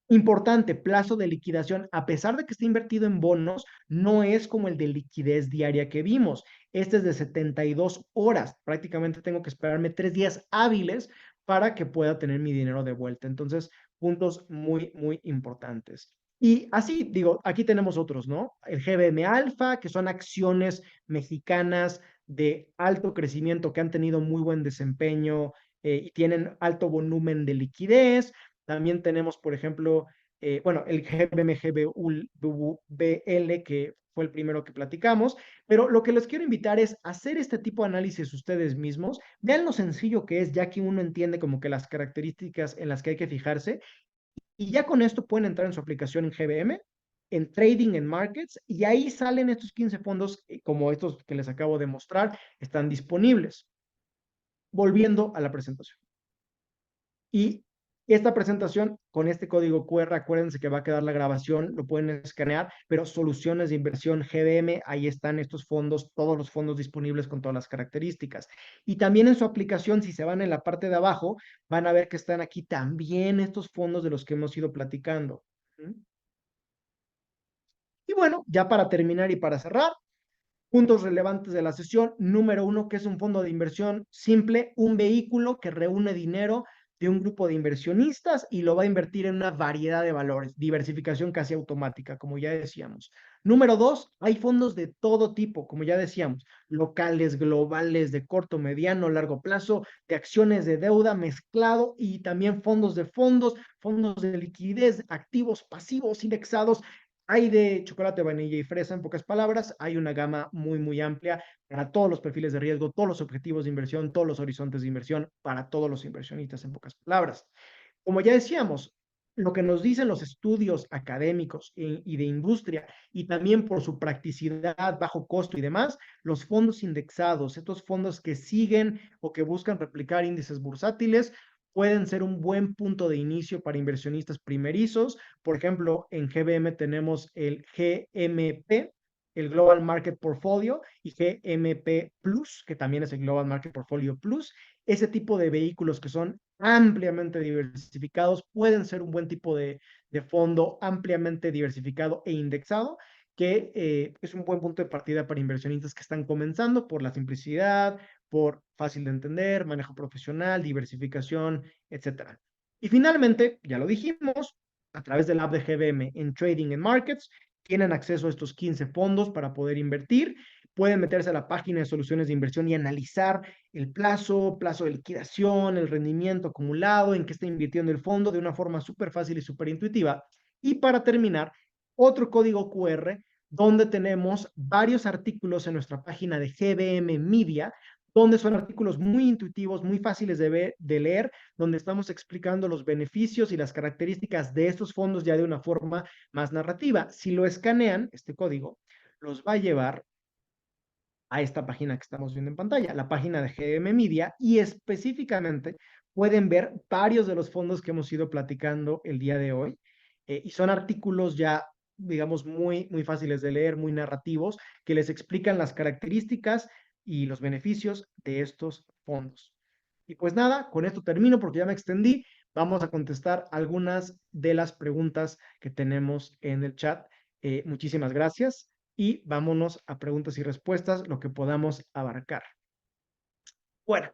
Importante, plazo de liquidación, a pesar de que está invertido en bonos, no es como el de liquidez diaria que vimos. Este es de 72 horas. Prácticamente tengo que esperarme 3 días hábiles para que pueda tener mi dinero de vuelta. Entonces, puntos muy, muy importantes. Y así, digo, aquí tenemos otros, ¿no? El GBM Alfa, que son acciones mexicanas de alto crecimiento que han tenido muy buen desempeño y tienen alto volumen de liquidez. También tenemos, por ejemplo, bueno, el GBMGBL, que fue el primero que platicamos, pero lo que les quiero invitar es hacer este tipo de análisis ustedes mismos. Vean lo sencillo que es, ya que uno entiende como que las características en las que hay que fijarse, y ya con esto pueden entrar en su aplicación en GBM, en Trading en Markets, y ahí salen estos 15 fondos, como estos que les acabo de mostrar, están disponibles. Volviendo a la presentación. Y Esta presentación con este código QR, acuérdense que va a quedar la grabación, lo pueden escanear, pero soluciones de inversión GBM, ahí están estos fondos, todos los fondos disponibles con todas las características. Y también en su aplicación, si se van en la parte de abajo, van a ver que están aquí también estos fondos de los que hemos ido platicando. ¿Mm? Y bueno, ya para terminar y para cerrar, puntos relevantes de la sesión. Número uno, que es un fondo de inversión simple, un vehículo que reúne dinero de un grupo de inversionistas y lo va a invertir en una variedad de valores, diversificación casi automática, como ya decíamos. Número dos, hay fondos de todo tipo, como ya decíamos, locales, globales, de corto, mediano, largo plazo, de acciones de deuda mezclado y también fondos de liquidez, activos pasivos indexados. Hay de chocolate, vainilla y fresa, en pocas palabras. Hay una gama muy, muy amplia para todos los perfiles de riesgo, todos los objetivos de inversión, todos los horizontes de inversión, para todos los inversionistas, en pocas palabras. Como ya decíamos, lo que nos dicen los estudios académicos y de industria, y también por su practicidad, bajo costo y demás, los fondos indexados, estos fondos que siguen o que buscan replicar índices bursátiles, pueden ser un buen punto de inicio para inversionistas primerizos. Por ejemplo, en GBM tenemos el GMP, el Global Market Portfolio, y GMP Plus, que también es el Global Market Portfolio Plus. Ese tipo de vehículos que son ampliamente diversificados pueden ser un buen tipo de fondo ampliamente diversificado e indexado, que es un buen punto de partida para inversionistas que están comenzando por la simplicidad, por fácil de entender, manejo profesional, diversificación, etcétera. Y finalmente, ya lo dijimos, a través del app de GBM en Trading and Markets, tienen acceso a estos 15 fondos para poder invertir. Pueden meterse a la página de soluciones de inversión y analizar el plazo de liquidación, el rendimiento acumulado, en qué está invirtiendo el fondo de una forma súper fácil y súper intuitiva. Y para terminar, otro código QR donde tenemos varios artículos en nuestra página de GBM Media, donde son artículos muy intuitivos, muy fáciles de leer, donde estamos explicando los beneficios y las características de estos fondos ya de una forma más narrativa. Si lo escanean, este código los va a llevar a esta página que estamos viendo en pantalla, la página de GM Media, y específicamente pueden ver varios de los fondos que hemos ido platicando el día de hoy, y son artículos ya, digamos, muy, muy fáciles de leer, muy narrativos, que les explican las características y los beneficios de estos fondos. Y pues nada, con esto termino porque ya me extendí. Vamos a contestar algunas de las preguntas que tenemos en el chat. Muchísimas gracias y vámonos a preguntas y respuestas, lo que podamos abarcar. Bueno,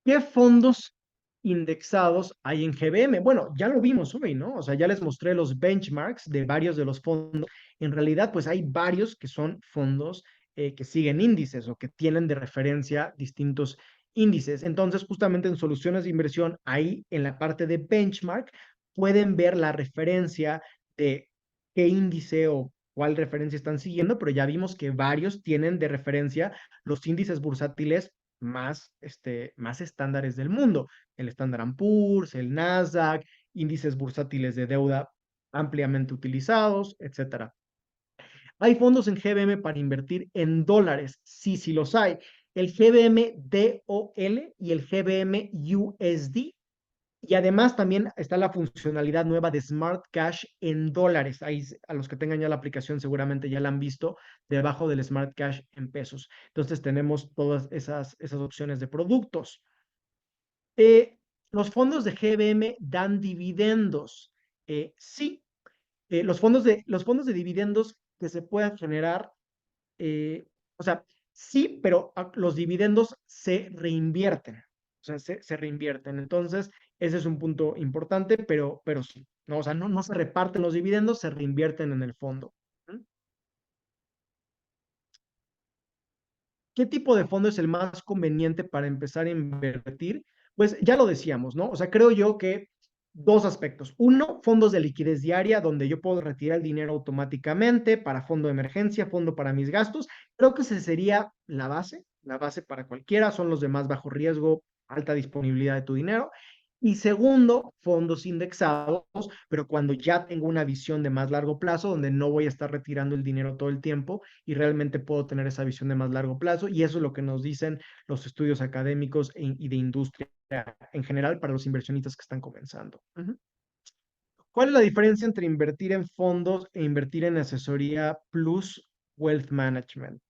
¿qué fondos indexados hay en GBM? Bueno, ya lo vimos hoy, ¿no? O sea, ya les mostré los benchmarks de varios de los fondos. En realidad, pues hay varios que son fondos que siguen índices o que tienen de referencia distintos índices. Entonces, justamente en soluciones de inversión, ahí en la parte de benchmark, pueden ver la referencia de qué índice o cuál referencia están siguiendo, pero ya vimos que varios tienen de referencia los índices bursátiles más estándares del mundo. El Standard Poor's, el Nasdaq, índices bursátiles de deuda ampliamente utilizados, etcétera. ¿Hay fondos en GBM para invertir en dólares? Sí, sí los hay. El GBM DOL y el GBM USD. Y además también está la funcionalidad nueva de Smart Cash en dólares. Ahí, a los que tengan ya la aplicación seguramente ya la han visto debajo del Smart Cash en pesos. Entonces tenemos todas esas opciones de productos. Eh, los fondos de GBM dan dividendos. Sí, los fondos de dividendos que se puedan generar, o sea, sí, pero los dividendos se reinvierten, o sea, se reinvierten. Entonces, ese es un punto importante, pero sí, no, o sea, no se reparten los dividendos, se reinvierten en el fondo. ¿Mm? ¿Qué tipo de fondo es el más conveniente para empezar a invertir? Pues ya lo decíamos, ¿no? O sea, creo yo que dos aspectos. Uno, fondos de liquidez diaria, donde yo puedo retirar el dinero automáticamente para fondo de emergencia, fondo para mis gastos. Creo que esa sería la base para cualquiera, son los de más bajo riesgo, alta disponibilidad de tu dinero. Y segundo, fondos indexados, pero cuando ya tengo una visión de más largo plazo, donde no voy a estar retirando el dinero todo el tiempo y realmente puedo tener esa visión de más largo plazo. Y eso es lo que nos dicen los estudios académicos y de industria en general para los inversionistas que están comenzando. Ujú. ¿Cuál es la diferencia entre invertir en fondos e invertir en asesoría plus wealth management?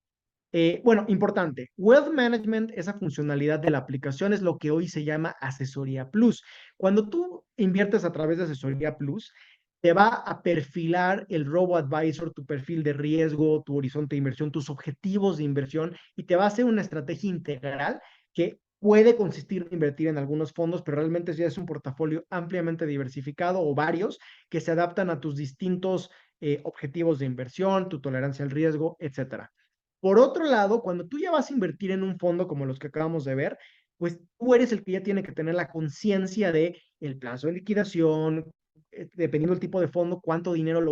Bueno, importante. Wealth Management, esa funcionalidad de la aplicación es lo que hoy se llama Asesoría Plus. Cuando tú inviertes a través de Asesoría Plus, te va a perfilar el robo-advisor, tu perfil de riesgo, tu horizonte de inversión, tus objetivos de inversión y te va a hacer una estrategia integral que puede consistir en invertir en algunos fondos, pero realmente ya es un portafolio ampliamente diversificado o varios que se adaptan a tus distintos objetivos de inversión, tu tolerancia al riesgo, etcétera. Por otro lado, cuando tú ya vas a invertir en un fondo como los que acabamos de ver, pues tú eres el que ya tiene que tener la conciencia de el plazo de liquidación, dependiendo del tipo de fondo, cuánto dinero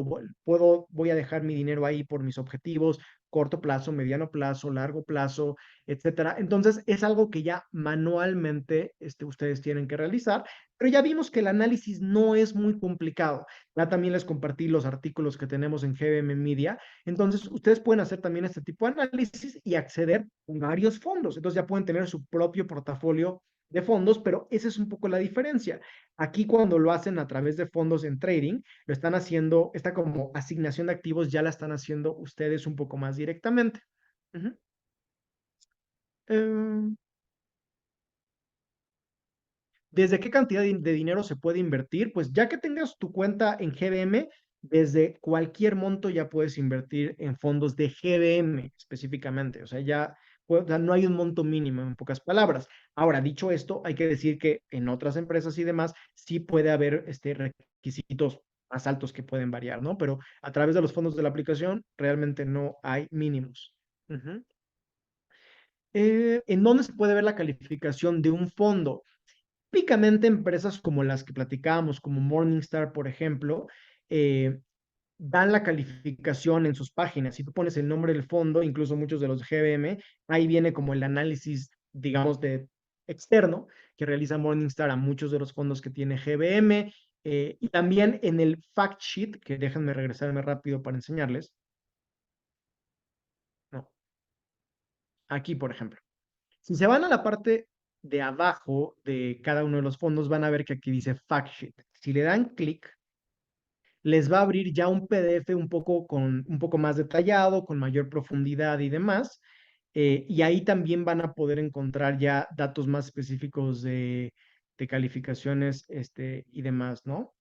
voy a dejar mi dinero ahí por mis objetivos, corto plazo, mediano plazo, largo plazo, etcétera. Entonces, es algo que ya manualmente ustedes tienen que realizar, pero ya vimos que el análisis no es muy complicado. Ya también les compartí los artículos que tenemos en GBM Media, entonces, ustedes pueden hacer también este tipo de análisis y acceder a varios fondos. Entonces, ya pueden tener su propio portafolio de fondos, pero esa es un poco la diferencia. Aquí, cuando lo hacen a través de fondos en trading, lo están haciendo, esta como asignación de activos ya la están haciendo ustedes un poco más directamente. Ujú. Eh, ¿Desde qué cantidad de dinero se puede invertir? Pues ya que tengas tu cuenta en GBM, desde cualquier monto ya puedes invertir en fondos de GBM específicamente. O sea, o sea, no hay un monto mínimo en pocas palabras. Ahora, dicho esto, hay que decir que en otras empresas y demás sí puede haber requisitos más altos que pueden variar, ¿no? Pero a través de los fondos de la aplicación realmente no hay mínimos. Ujú. ¿En dónde se puede ver la calificación de un fondo? Típicamente empresas como las que platicábamos, como Morningstar, por ejemplo, eh, dan la calificación en sus páginas. Si tú pones el nombre del fondo, incluso muchos de los GBM, ahí viene como el análisis, digamos, de externo que realiza Morningstar a muchos de los fondos que tiene GBM. Y también en el fact sheet, que déjenme regresarme rápido para enseñarles. No, aquí, por ejemplo. Si se van a la parte de abajo de cada uno de los fondos, van a ver que aquí dice fact sheet. Si le dan clic, les va a abrir ya un PDF un poco más detallado, con mayor profundidad y demás. Y ahí también van a poder encontrar ya datos más específicos de calificaciones y demás, ¿no?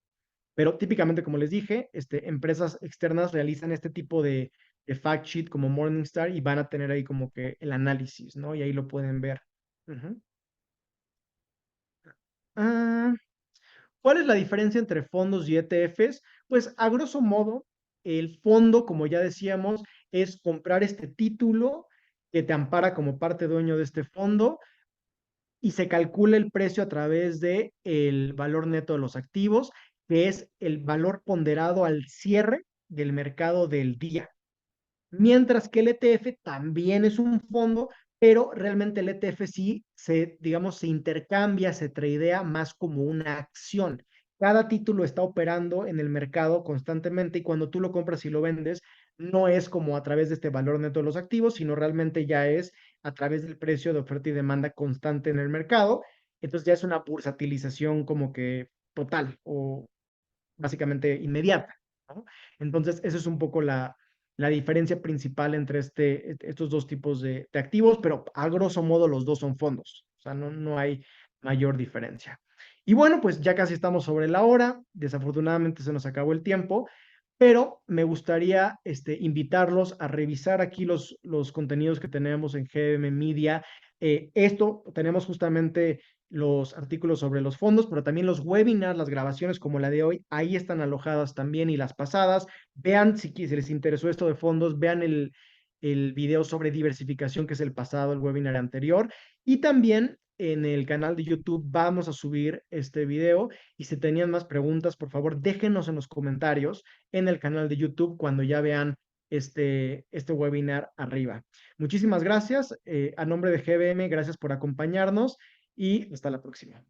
Pero típicamente, como les dije, empresas externas realizan este tipo de fact sheet como Morningstar y van a tener ahí como que el análisis, ¿no? Y ahí lo pueden ver. Ujú. Ah, ¿Cuál es la diferencia entre fondos y ETFs? Pues a grosso modo, el fondo, como ya decíamos, es comprar este título que te ampara como parte dueño de este fondo y se calcula el precio a través de el valor neto de los activos, que es el valor ponderado al cierre del mercado del día. Mientras que el ETF también es un fondo, pero realmente el ETF sí digamos, se intercambia, se tradea más como una acción. Cada título está operando en el mercado constantemente y cuando tú lo compras y lo vendes, no es como a través de este valor neto de los activos, sino realmente ya es a través del precio de oferta y demanda constante en el mercado. Entonces ya es una bursatilización como que total o básicamente inmediata, ¿no? Entonces, esa es un poco la diferencia principal entre estos dos tipos de activos, pero a grosso modo los dos son fondos, o sea, no hay mayor diferencia. Y bueno, pues ya casi estamos sobre la hora, desafortunadamente se nos acabó el tiempo, pero me gustaría invitarlos a revisar aquí los contenidos que tenemos en GM Media. Esto tenemos justamente los artículos sobre los fondos, pero también los webinars, las grabaciones como la de hoy, ahí están alojadas también y las pasadas. Vean si les interesó esto de fondos, vean el video sobre diversificación, que es el pasado, el webinar anterior. Y también en el canal de YouTube vamos a subir este video y si tenían más preguntas, por favor, déjenos en los comentarios en el canal de YouTube cuando ya vean este webinar arriba. Muchísimas gracias. A nombre de GBM, gracias por acompañarnos y hasta la próxima.